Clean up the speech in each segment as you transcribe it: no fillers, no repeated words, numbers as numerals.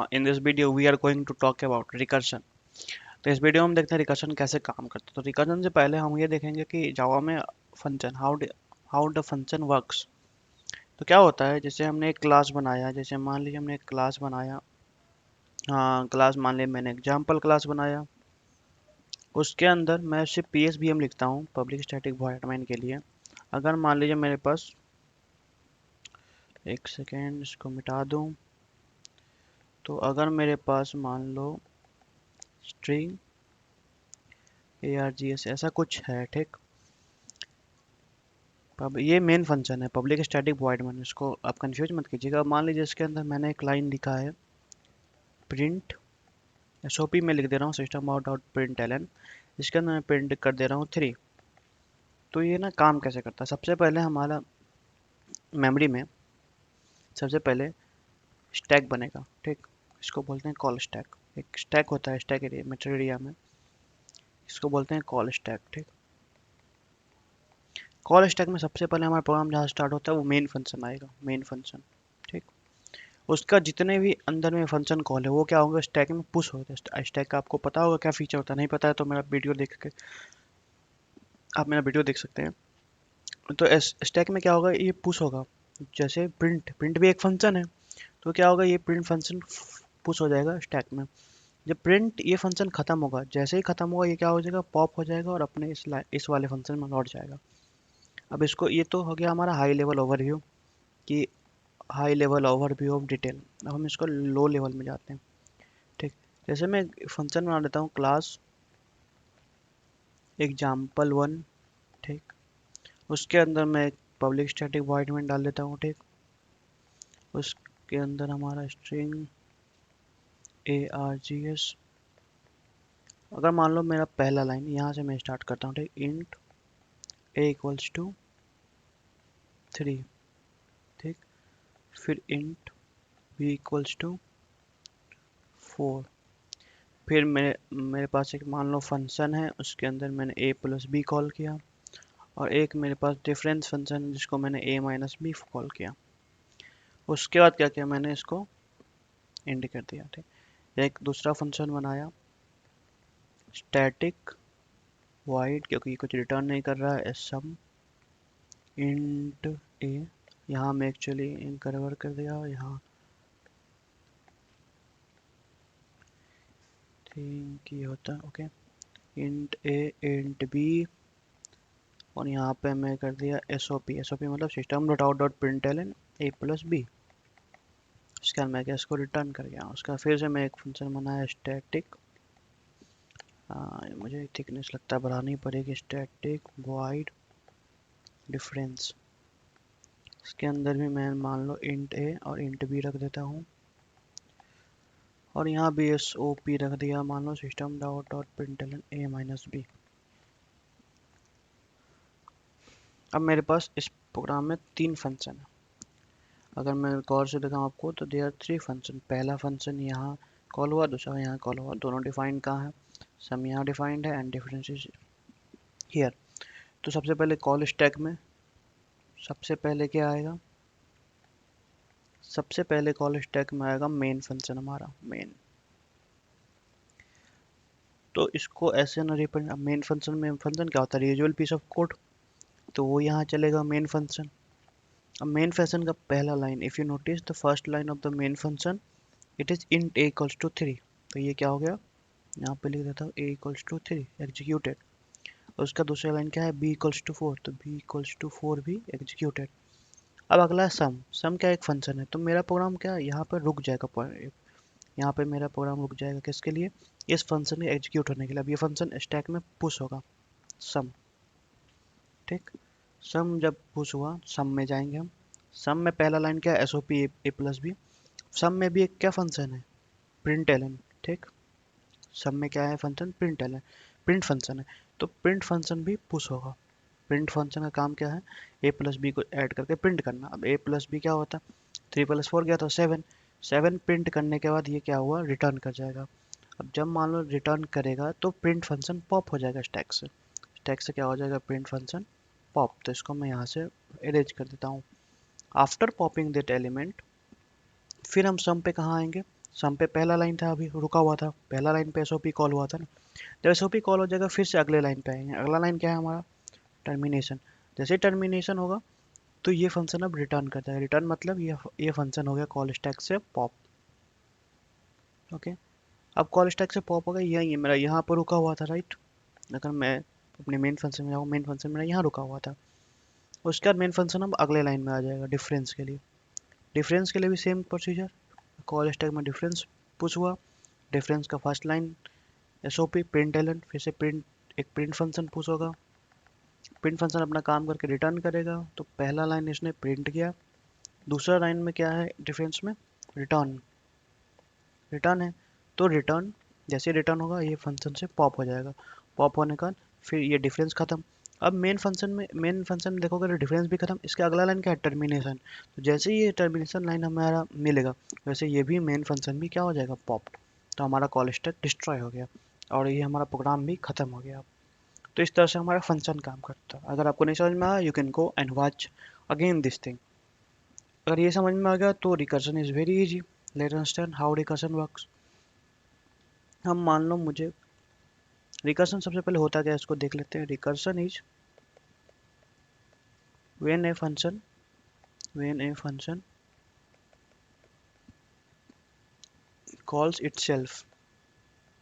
In this video we are going to talk about recursion। तो इस video में हम देखते हैं रिकर्शन कैसे काम करता है। तो रिकर्शन से पहले हम ये देखेंगे कि जावा में function how the function works. तो क्या होता है, जैसे हमने एक क्लास बनाया, जैसे मान लीजिए हमने एक क्लास बनाया। हाँ, क्लास मान लीजिए मैंने एग्जाम्पल क्लास बनाया। उसके अंदर मैं सिर्फ PSVM लिखता हूँ, पब्लिक स्टैटिक वॉइड मेन के लिए। अगर मान लीजिए मेरे पास, एक सेकेंड इसको मिटा दूँ, तो अगर मेरे पास मान लो स्ट्रिंग args ऐसा कुछ है, ठीक। अब ये मेन फंक्शन है पब्लिक स्टैटिक वॉइड मेन, इसको आप कंफ्यूज मत कीजिएगा। मान लीजिए इसके अंदर मैंने एक लाइन लिखा है प्रिंट, SOP में लिख दे रहा हूँ system out dot print L N. इसके अंदर मैं प्रिंट कर दे रहा हूँ 3। तो ये ना काम कैसे करता है, सबसे पहले हमारा मेमोरी में सबसे पहले स्टैक बनेगा, ठीक। इसको बोलते हैं कॉल स्टैक। एक स्टैक होता है स्टैक एरिया मेथड एरिया में, इसको बोलते हैं कॉल स्टैक, ठीक। कॉल स्टैक में सबसे पहले हमारा प्रोग्राम जहाँ स्टार्ट होता है वो मेन फंक्शन आएगा, मेन फंक्शन, ठीक। उसका जितने भी अंदर में फंक्शन कॉल है वो क्या होगा, स्टैक में पुश होगा। स्टैक का आपको पता होगा क्या फीचर होता है, नहीं पता है तो मेरा वीडियो देख के आप मेरा वीडियो देख सकते हैं। तो स्टैक में क्या होगा, ये पुश होगा। जैसे प्रिंट प्रिंट भी एक फंक्शन है, तो क्या होगा, ये प्रिंट फंक्शन पुश हो जाएगा स्टैक में। जब प्रिंट ये फंक्शन खत्म होगा, जैसे ही खत्म होगा ये क्या हो जाएगा, पॉप हो जाएगा और अपने इस वाले फंक्शन में लौट जाएगा। अब इसको, ये तो हो गया हमारा हाई लेवल ओवरव्यू कि high level overview of detail. अब हम इसको लो लेवल में जाते हैं, ठीक। जैसे मैं फंक्शन बना देता हूँ क्लास example1, ठीक। उसके अंदर मैं एक पब्लिक स्टैटिक वॉइड मेन डाल देता हूँ, ठीक। उसके अंदर हमारा स्ट्रिंग args। अगर मान लो मेरा पहला लाइन यहाँ से मैं स्टार्ट करता हूँ, ठीक। इंट a इक्वल्स टू 3, ठीक। फिर इंट b इक्वल्स टू 4। फिर मेरे पास एक मान लो फंक्शन है, उसके अंदर मैंने a प्लस बी कॉल किया। और एक मेरे पास डिफरेंस फंक्शन है जिसको मैंने a माइनस बी कॉल किया। उसके बाद क्या किया, मैंने इसको एंड कर दिया, ठीक। एक दूसरा फंक्शन बनाया स्टैटिक वाइड, क्योंकि कुछ रिटर्न नहीं कर रहा है, सम इंट ए। यहाँ मैं एक्चुअली इनकरवर कर दिया, यहाँ थिंक ये होता है, okay. Int A int B, और यहाँ पे मैं कर दिया SOP मतलब system dot out dot print L N A plus B. उसके बाद मैं क्या, इसको रिटर्न कर गया। उसका फिर से मैं एक फंक्शन बनाया स्टैटिक, मुझे थिकनेस लगता है बढ़ानी पड़ेगी, स्टैटिक वाइड डिफरेंस। इसके अंदर भी मैं मान लो इंट ए और इंट बी रख देता हूँ, और यहाँ भी SOP रख दिया, मान लो सिस्टम डॉट डॉट प्रिंटलन ए माइनस बी। अब मेरे पास इस प्रोग्राम में 3 फंक्शन है। अगर मैं गौर से दिखाऊँ आपको तो देयर 3 फंक्शन। पहला फंक्शन यहाँ कॉल हुआ, दूसरा यहाँ कॉल हुआ, दोनों डिफाइंड कहाँ है, सम यहाँ डिफाइंड है एंड डिफरेंस इज हियर। तो सबसे पहले कॉल स्टैक में सबसे पहले क्या आएगा, सबसे पहले कॉल स्टैक में आएगा मेन फंक्शन, हमारा मेन। तो इसको ऐसे ना रिप्रेजेंट, मेन फंक्शन में फंक्शन क्या होता है, यूजुअल पीस ऑफ कोड, तो वो यहाँ चलेगा मेन फंक्शन। अब मेन फंक्शन का पहला line, if you notice the first line of the main function it is int a equals to 3। तो ये क्या हो गया, यहाँ पे लिख देता हूँ a इक्वल्स टू 3 एग्जीक्यूटेड। उसका दूसरा लाइन क्या है, b इक्वल्स टू 4, तो b इक्वल्स टू 4 भी एग्जीक्यूटेड। अब अगला है सम। सम क्या एक फंक्शन है, तो मेरा प्रोग्राम क्या यहाँ पर रुक जाएगा, यहाँ पे मेरा प्रोग्राम रुक जाएगा किसके लिए, इस फंक्शन के एग्जीक्यूट होने के लिए। अब ये फंक्शन स्टैक में पुश होगा, सम, ठीक। सम जब पुश हुआ, सम में जाएंगे हम। सम में पहला लाइन क्या है, SOP ए प्लस बी। सम में भी एक क्या फंक्शन है, प्रिंट एलन, ठीक। सब में क्या है function, print L N, print function है। तो प्रिंट फंक्शन भी पुश होगा। प्रिंट फंक्शन का काम क्या है, ए प्लस बी को ऐड करके प्रिंट करना। अब ए प्लस बी क्या होता है, 3 प्लस 4 गया तो 7। 7 प्रिंट करने के बाद ये क्या हुआ, रिटर्न कर जाएगा। अब जब मान लो रिटर्न करेगा तो प्रिंट फंक्शन पॉप हो जाएगा स्टैक से। स्टैक से क्या हो जाएगा, प्रिंट फंक्शन पॉप। तो इसको मैं यहाँ से इरेज कर देता हूँ। आफ्टर पॉपिंग दैट एलिमेंट, फिर हम सम पे कहाँ आएंगे, सम पे पहला लाइन था, अभी रुका हुआ था, पहला लाइन पे एसओपी कॉल हुआ था ना। जब एसओपी कॉल हो जाएगा फिर से अगले लाइन पे आएंगे। अगला लाइन क्या है हमारा? टर्मिनेशन। जैसे टर्मिनेशन होगा तो ये फंक्शन अब रिटर्न करता है। रिटर्न मतलब ये फंक्शन हो गया कॉल स्टैक से पॉप। ओके, अब कॉल स्टैक से पॉप हो गया, ये मेरा यहाँ पर रुका हुआ था, राइट। अगर मैं अपने मेन फंक्शन में जाऊँ, मेन फंक्शन मेरा यहाँ रुका हुआ था। उसके बाद मेन फंक्शन अब अगले लाइन में आ जाएगा डिफरेंस के लिए। डिफरेंस के लिए भी सेम प्रोसीजर, कॉल स्टैक में डिफरेंस पुश हुआ, डिफरेंस का first line SOP print L N, फिर से प्रिंट, एक प्रिंट फंक्शन पुश होगा। प्रिंट फंक्शन अपना काम करके रिटर्न करेगा, तो पहला लाइन इसने प्रिंट किया, दूसरा लाइन में क्या है डिफरेंस में? रिटर्न। रिटर्न है, तो रिटर्न, जैसे रिटर्न होगा ये फंक्शन से पॉप हो जाएगा। पॉप होने का फिर ये डिफरेंस खत्म। अब मेन फंक्शन में देखोगे तो डिफरेंस भी खत्म। इसका अगला लाइन क्या है? टर्मिनेशन। तो जैसे ही ये टर्मिनेशन लाइन हमारा मिलेगा, वैसे ये भी मेन फंक्शन भी क्या हो जाएगा? पॉप। तो हमारा कॉल स्टैक डिस्ट्रॉय हो गया और ये हमारा प्रोग्राम भी खत्म हो गया। तो इस तरह से हमारा फंक्शन काम करता है। अगर आपको नहीं समझ में आया, you can go and watch again this thing. अगर ये समझ में आ गया तो recursion is very easy. Let us understand how recursion works. हम मान लो मुझे रिकर्जन सबसे पहले होता क्या है इसको देख लेते हैं। Recursion is when a function calls itself.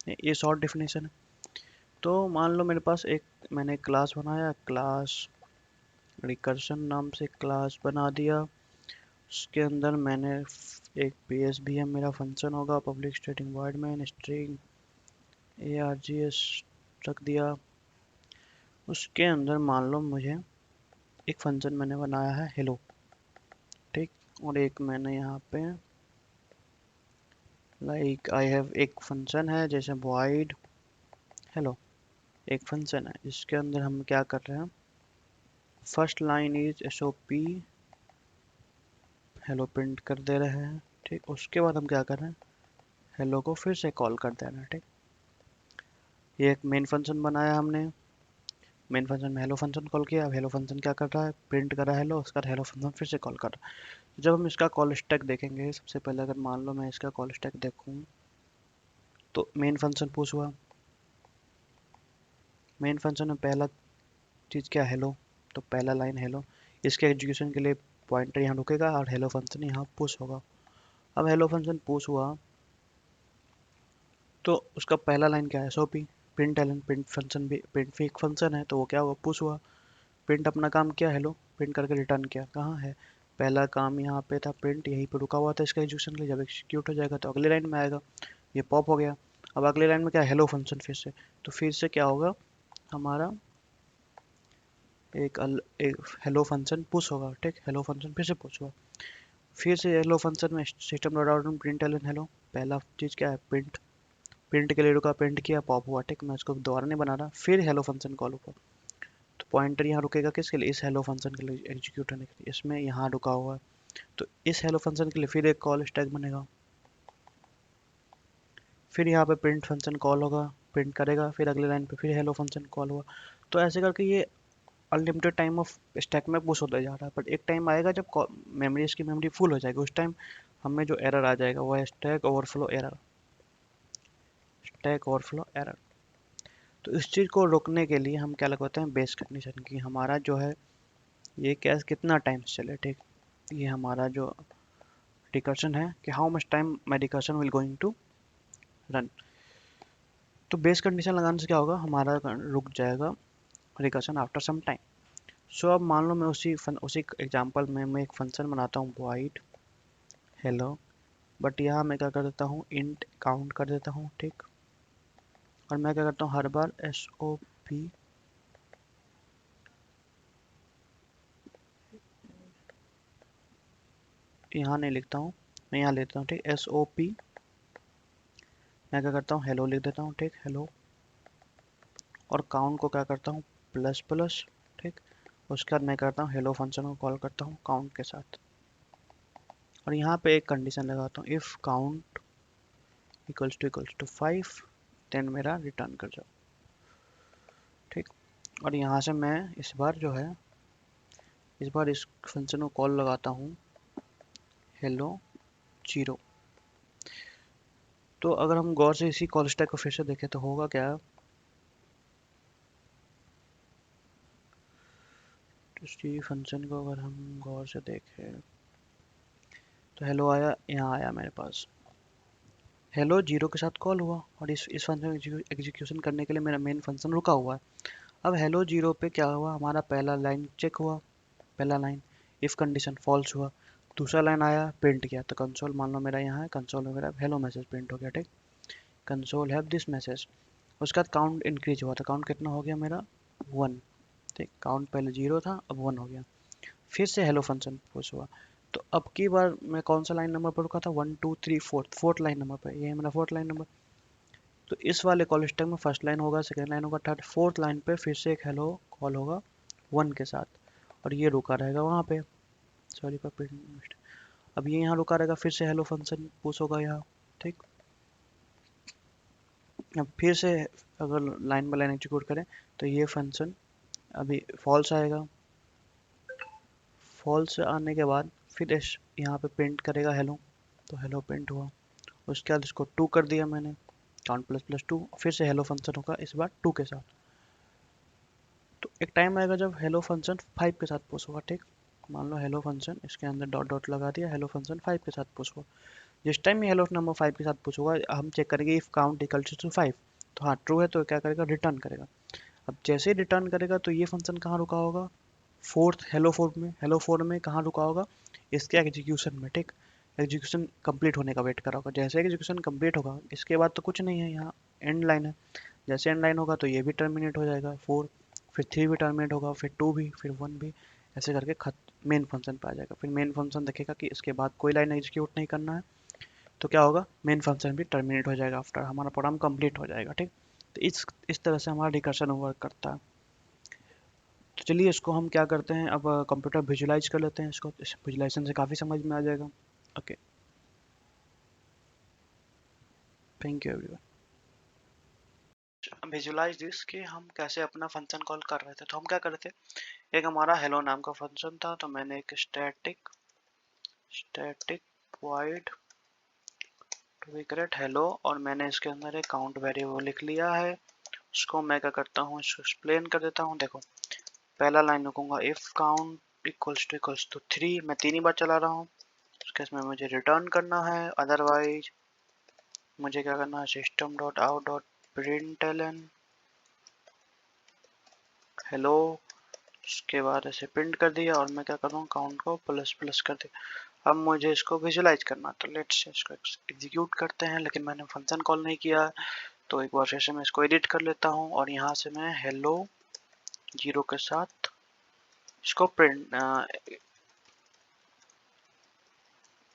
ये शॉर्ट डेफिनेशन है। तो मान लो मेरे पास मैंने एक क्लास बनाया, क्लास रिकर्जन नाम से क्लास बना दिया। उसके अंदर मैंने एक PSVM मेरा फंक्शन होगा, public static void main string args रख दिया। उसके अंदर मान लो मुझे एक फंक्शन मैंने बनाया है हेलो, ठीक। और एक मैंने यहाँ पे लाइक आई हैव एक फंक्शन है जैसे void हेलो, एक फंक्शन है जिसके अंदर हम क्या कर रहे हैं, first line is SOP hello print कर दे रहे हैं, ठीक। उसके बाद हम क्या कर रहे हैं, हेलो को फिर से कॉल कर देना, ठीक। ये एक मेन फंक्शन बनाया हमने, मेन फंक्शन में हेलो फंक्शन कॉल किया। अब हेलो फंक्शन क्या कर रहा है? प्रिंट कर रहा है हेलो, उसका हेलो फंक्शन फिर से कॉल कर रहा है। जब हम इसका कॉल स्टैक देखेंगे, सबसे पहले अगर मान लो मैं इसका कॉल स्टैक देखूँ तो मेन फंक्शन पुश हुआ। मेन फंक्शन में पहला चीज़ क्या? हेलो। तो पहला लाइन हेलो, इसके एग्जीक्यूशन के लिए पॉइंटर यहाँ रुकेगा और हेलो फंक्शन यहाँ पुश होगा। अब हेलो फंक्शन पुश हुआ तो उसका पहला लाइन क्या है? SOP print L N. Print function भी प्रिंट भी एक फंक्शन है, तो वो क्या हुआ? पुश हुआ। प्रिंट अपना काम किया, हेलो प्रिंट करके रिटर्न किया। कहाँ है पहला काम? यहाँ पे था प्रिंट, यहीं पे रुका हुआ था इसका एग्जीक्यूशन के लिए। जब एग्जीक्यूट हो जाएगा तो अगले लाइन में आएगा, ये पॉप हो गया। अब अगले लाइन में क्या? हेलो फंक्शन फिर से। तो फिर से क्या होगा हमारा? एक हेलो फंक्शन पुश होगा, ठीक। हेलो फंक्शन फिर से पुश हुआ। फिर से हेलो फंक्शन में सिस्टम डॉट आउट में प्रिंट एलन हेलो, पहला चीज़ क्या है? प्रिंट। प्रिंट के लिए रुका, प्रिंट किया, पॉप हुआ, ठीक। मैं इसको दोबारा नहीं बना रहा। फिर हेलो फंक्शन कॉल हुआ, तो पॉइंटर यहाँ रुकेगा किसके लिए? इस हेलो फंक्शन के लिए एग्जीक्यूट होने के लिए। इसमें यहाँ रुका हुआ है, तो इस हेलो फंक्शन के लिए फिर एक कॉल स्टैक बनेगा। फिर यहाँ पे प्रिंट फंक्शन कॉल होगा, प्रिंट करेगा, फिर अगले लाइन पे फिर हेलो फंक्शन कॉल हुआ। तो ऐसे करके ये अनलिमिटेड टाइम ऑफ स्टैक में पुश होता जा रहा है। बट एक टाइम आएगा जब मेमोरी, इसकी मेमोरी फुल हो जाएगी, उस टाइम हमें जो एरर आ जाएगा वो है stack overflow error. Stack overflow error. तो इस चीज़ को रोकने के लिए हम क्या लगवाते हैं? बेस कंडीशन की हमारा जो है ये कैश कितना टाइम चले, ठीक। ये हमारा जो रिकर्शन है कि how much time my recursion will going to run. तो बेस कंडीशन लगाने से क्या होगा? हमारा रुक जाएगा recursion after some time. So अब मान लो मैं उसी एग्जांपल में मैं एक फंक्शन बनाता हूँ void हेलो, बट यहाँ मैं क्या कर देता हूँ? इंट काउंट कर देता हूँ, ठीक। और मैं क्या करता हूँ? हर बार SOP यहाँ नहीं लिखता हूँ, मैं यहाँ लेता हूँ, ठीक। SOP मैं क्या करता हूँ? हेलो लिख देता हूँ, ठीक। हेलो, और काउंट को क्या करता हूँ? प्लस प्लस, ठीक। उसके बाद मैं करता हूँ हेलो फंक्शन को कॉल करता हूँ काउंट के साथ। और यहाँ पे एक कंडीशन लगाता हूँ, if count equals to 5 then मेरा रिटर्न कर जाओ, ठीक। और यहाँ से मैं इस बार इस फंक्शन को कॉल लगाता हूँ हेलो 0। तो अगर हम गौर से इसी कॉल स्टैक को फिर से देखें तो होगा क्या, इसी फंक्शन को अगर हम गौर से देखें तो हेलो आया, यहाँ आया मेरे पास, हेलो जीरो के साथ कॉल हुआ और इस फंक्शन एग्जीक्यूशन करने के लिए मेरा मेन फंक्शन रुका हुआ है। अब हेलो जीरो पे क्या हुआ, हमारा पहला लाइन चेक हुआ, पहला लाइन इफ कंडीशन फॉल्स हुआ, दूसरा लाइन आया प्रिंट किया, तो कंसोल मान लो मेरा यहाँ है, कंसोल में मेरा हेलो मैसेज प्रिंट हो गया, ठीक, कंसोल हैव दिस मैसेज। उसके बाद काउंट इंक्रीज हुआ, तो काउंट कितना हो गया मेरा, वन, ठीक, काउंट पहले जीरो था अब वन हो गया। फिर से हेलो फंक्शन पुश हुआ, तो अब की बार मैं कौन सा लाइन नंबर पर रुका था, one two three fourth line number पर, ये है मेरा फोर्थ लाइन नंबर। तो इस वाले कॉल स्टैक में फर्स्ट लाइन होगा, सेकंड लाइन होगा, थर्ड, फोर्थ लाइन पे फिर से एक हेलो कॉल होगा वन के साथ, और ये रुका रहेगा वहाँ पे, सॉरी पर प्रिंट, अब ये यहाँ रुका रहेगा, फिर से हेलो फंक्शन पुश होगा यहाँ, ठीक। अब फिर से अगर लाइन बाय लाइन एग्जीक्यूट करें तो ये फंक्शन अभी फॉल्स आएगा, फॉल्स आने के बाद फिर यहाँ पे प्रिंट करेगा हेलो, तो हेलो प्रिंट हुआ। उसके बाद इसको टू कर दिया मैंने, काउंट प्लस प्लस टू, फिर से हेलो फंक्शन होगा इस बार टू के साथ। तो एक टाइम आएगा जब हेलो फंक्शन फाइव के साथ पुश होगा, ठीक, मान लो हेलो फंक्शन इसके अंदर डॉट डॉट लगा दिया, हेलो फंक्शन फाइव के साथ पुश हुआ। जिस टाइम ये हेलो नंबर फाइव के साथ पुश होगा हम चेक करेंगे if count equals to five, तो हाँ ट्रू है, तो क्या करेगा, रिटर्न करेगा। अब जैसे ही रिटर्न करेगा तो ये फंक्शन कहाँ रुका होगा, फोर्थ हेलो फोर में, हेलो फोर में कहाँ रुका होगा, इसके एग्जीक्यूशन में, ठीक, एग्जीक्यूशन कंप्लीट होने का वेट करा होगा। जैसे एग्जीक्यूशन कंप्लीट होगा इसके बाद तो कुछ नहीं है, यहाँ एंड लाइन है, जैसे एंड लाइन होगा तो ये भी टर्मिनेट हो जाएगा फोर, फिर थ्री भी टर्मिनेट होगा, फिर टू भी, फिर वन भी, ऐसे करके मेन फंक्शन पे आ जाएगा। फिर मेन फंक्शन देखेगा कि इसके बाद कोई लाइन एग्जीक्यूट नहीं करना है, तो क्या होगा, मेन फंक्शन भी टर्मिनेट हो जाएगा, आफ्टर हमारा प्रोग्राम कंप्लीट हो जाएगा, ठीक। तो इस तरह से हमारा रिकर्शन वर्क करता है। तो चलिए इसको हम क्या करते हैं, अब कंप्यूटर विजुलाइज कर लेते हैं इसको, इस विजुलाइजेशन से काफ़ी समझ में आ जाएगा। Okay, thank you everyone. Visualize this कि हम कैसे अपना फंक्शन कॉल कर रहे थे, तो हम क्या कर रहे थे, एक हमारा हेलो नाम का फंक्शन था, तो मैंने एक static static void to be correct hello, और मैंने इसके अंदर एक काउंट वेरिएबल लिख लिया है। उसको मैं क्या करता हूँ, इसको एक्सप्लेन कर देता हूँ। देखो पहला लाइन लिखूंगा if count equals to three, मैं तीन ही बार चला रहा हूँ, उसके इसमें मुझे रिटर्न करना है, अदरवाइज मुझे क्या करना है, system dot out dot println hello, उसके बाद ऐसे प्रिंट कर दिया, और मैं क्या कर रहा हूँ, काउंट को प्लस प्लस कर दिया। अब मुझे इसको विजुलाइज करना, तो लेट्स इसको एग्जीक्यूट करते हैं, लेकिन मैंने फंक्शन कॉल नहीं किया, तो एक बार फिर से मैं इसको एडिट कर लेता हूँ, और यहाँ से मैं हेलो जीरो के साथ इसको प्रिंट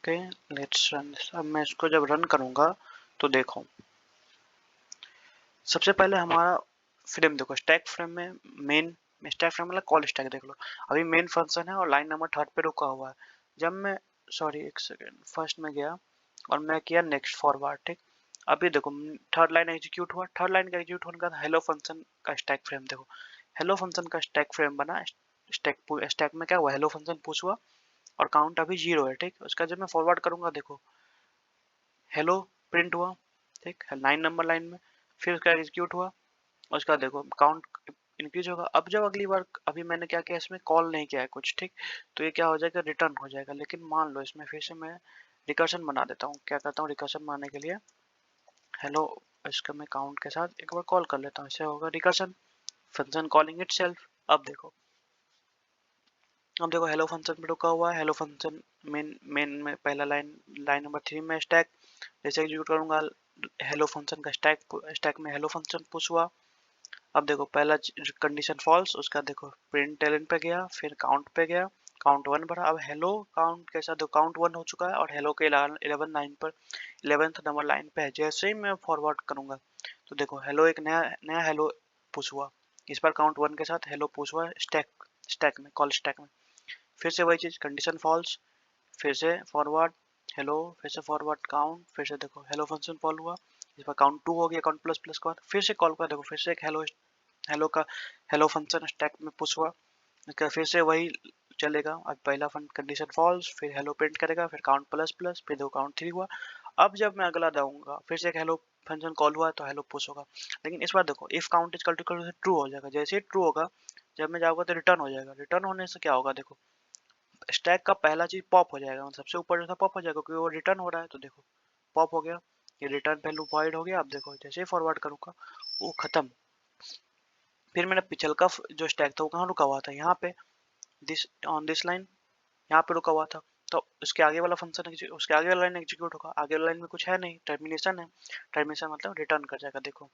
ओके, लेट्स रन। अब मैं इसको जब रन करूँगा तो देखो सबसे पहले हमारा फ्रेम देखो, स्टैक फ्रेम में मेन, स्टैक फ्रेम मतलब कॉल स्टैक देख लो, अभी मेन फंक्शन है और लाइन नंबर थर्ड पे रुका हुआ है। जब मैं, सॉरी एक सेकेंड, फर्स्ट में गया और मैं किया नेक्स्ट फॉरवर्ड, ठीक, अभी देखो थर्ड लाइन एग्जीक्यूट हुआ, थर्ड लाइन का एग्जीक्यूट होने के बाद हेलो फंक्शन का स्टैक फ्रेम देखो, हेलो फंक्शन का स्टैक फ्रेम बना, स्टैक में क्या हुआ, हेलो फंक्शन पुश हुआ और काउंट अभी जीरो है, ठीक। उसका जब मैं फॉरवर्ड करूंगा देखो हेलो प्रिंट हुआ, ठीक है, लाइन नंबर लाइन में, फिर उसका एग्जीक्यूट हुआ, उसका देखो काउंट इंक्रीज होगा। अब जब अगली बार, अभी मैंने क्या किया, इसमें कॉल नहीं किया है कुछ, ठीक, तो ये क्या हो जाएगा, रिटर्न हो जाएगा। लेकिन मान लो इसमें फिर से मैं रिकर्शन बना देता हूँ, क्या करता हूँ, रिकर्शन बनाने के लिए हेलो, इसका मैं काउंट के साथ एक बार कॉल कर लेता हूँ, इससे होगा रिकर्शन, फंक्शन कॉलिंग इटसेल्फ। अब देखो हेलो फंक्शन पे रुका हुआ है, हेलो फंक्शन मेन मेन में पहला लाइन, लाइन नंबर थ्री में स्टैक, जैसे एग्जीक्यूट करूंगा हेलो फंक्शन का स्टैक में हेलो फंक्शन पुश हुआ। अब देखो पहला कंडीशन फॉल्स, उसका देखो प्रिंट एलन पे गया, फिर काउंट पे गया, काउंट वन बढ़ा, अब हेलो काउंट के साथ काउंट वन हो चुका है, और हेलो के 11 लाइन पर 11th नंबर लाइन पे है। जैसे ही मैं फॉरवर्ड करूंगा तो देखो हेलो एक नया नया हेलो पुश हुआ, इस बार काउंट वन के साथ हेलो पुश हुआ स्टैक स्टैक में, कॉल स्टैक में। फिर से वही चीज, कंडीशन फॉल्स, फिर से फॉरवर्ड हेलो, फिर से फॉरवर्ड काउंट, फिर से देखो हेलो फंक्शन कॉल हुआ, इस बार काउंट टू हो गया, काउंट प्लस प्लस के बाद फिर से कॉल कर, देखो फिर से एक हेलो, हेलो का हेलो फंक्शन स्टैक में पुश हुआ, इसका फिर से वही चलेगा। अब पहला कंडीशन फॉल्स, फिर हेलो प्रिंट करेगा, फिर काउंट प्लस प्लस, फिर दो काउंट थ्री हुआ। अब जब मैं अगला दूंगा फिर से एक हेलो फंक्शन कॉल हुआ है तो हेलो पुश होगा, लेकिन इस बार देखो if count is equal to true हो जाएगा। जैसे ही ट्रू होगा जब मैं जाऊंगा तो रिटर्न हो जाएगा। रिटर्न होने से क्या होगा, देखो स्टैक का पहला चीज पॉप हो जाएगा, मतलब सबसे ऊपर जो था पॉप हो जाएगा क्योंकि वो रिटर्न हो रहा है। तो देखो पॉप हो गया, ये रिटर्न वैल्यू वॉइड हो गया। अब देखो जैसे ही फॉरवर्ड करूंगा वो खत्म। फिर मेरा पिछल का जो स्टैक था वो कहाँ रुका हुआ था, यहाँ पे दिस ऑन दिस लाइन, यहाँ पे रुका हुआ था। तो उसके आगे वाला फंक्शन, उसके आगे वाला लाइन एग्जीक्यूट होगा। आगे वाला लाइन में कुछ है नहीं, टर्मिनेशन है। टर्मिनेशन मतलब रिटर्न कर जाएगा। देखो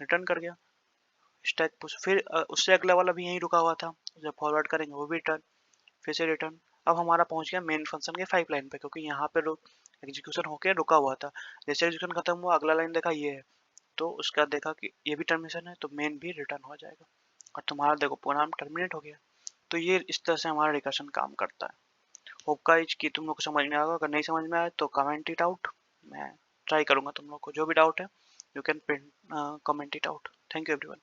रिटर्न कर गया स्टैक पुश। फिर उससे अगला वाला भी यहीं रुका हुआ था, जब फॉरवर्ड करेंगे वो भी रिटर्न, फिर से रिटर्न। अब हमारा पहुंच गया मेन फंक्शन के 5 लाइन पे, क्योंकि यहाँ पे एग्जीक्यूशन होके रुका हुआ था। जैसे एग्जीक्यूशन खत्म हुआ अगला लाइन देखा ये है, तो उसका देखा कि ये भी टर्मिनेशन है तो मेन भी रिटर्न हो जाएगा और तुम्हारा देखो प्रोग्राम टर्मिनेट हो गया। तो ये इस तरह से हमारा रिकर्शन काम करता है। होप गाइस कि तुम लोग को समझ में आएगा। अगर नहीं समझ में आए तो कमेंट इट आउट, मैं ट्राई करूंगा तुम लोग को जो भी डाउट है you can print comment it out. Thank you everyone.